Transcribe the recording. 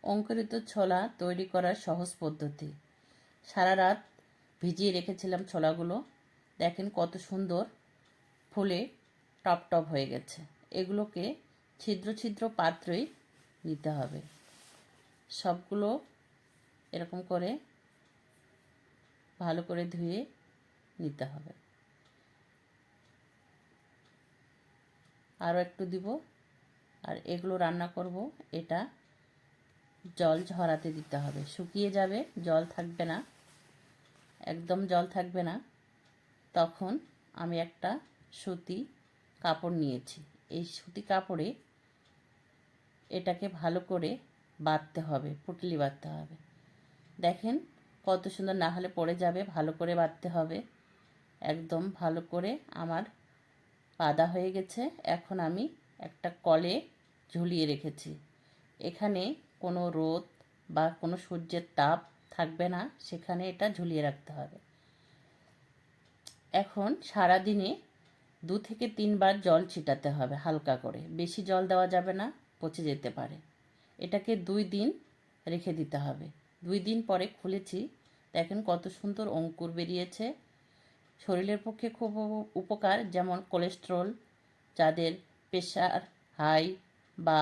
অঙ্কুরিত ছোলা তৈরি করার সহজ পদ্ধতি। সারা রাত ভিজিয়ে রেখেছিলাম ছোলাগুলো। দেখেন কত সুন্দর ফুলে টপ টপ হয়ে গেছে। এগুলোকে ছিদ্র ছিদ্র পাত্রেই নিতে হবে। সবগুলো এরকম করে ভালো করে ধুয়ে নিতে হবে। আরও একটু দিব। আর এগুলো রান্না করব, এটা জল ঝরাতে দিতে হবে। শুকিয়ে যাবে, জল থাকবে না, একদম জল থাকবে না। তখন আমি একটা সুতি কাপড় নিয়েছি। এই সুতি কাপড়ে এটাকে ভালো করে বাঁধতে হবে, পুটলি বাঁধতে হবে। দেখেন কত সুন্দর, না হলে পড়ে যাবে। ভালো করে বাঁধতে হবে, একদম ভালো করে আমার বাঁধা হয়ে গেছে। এখন আমি একটা কলে ঝুলিয়ে রেখেছি। এখানে কোনো রোদ বা কোনো সূর্যের তাপ থাকবে না, সেখানে এটা ঝুলিয়ে রাখতে হবে। এখন সারাদিনে 2 থেকে 3 বার জল ছিটাতে হবে হালকা করে। বেশি জল দেওয়া যাবে না, পচে যেতে পারে। এটাকে 2 দিন রেখে দিতে হবে। 2 দিন পরে খুলেছি, দেখেন কত সুন্দর অঙ্কুর বেরিয়েছে। শরীরের পক্ষে খুব উপকার, যেমন কোলেস্টেরল, যাদের প্রেশার হাই বা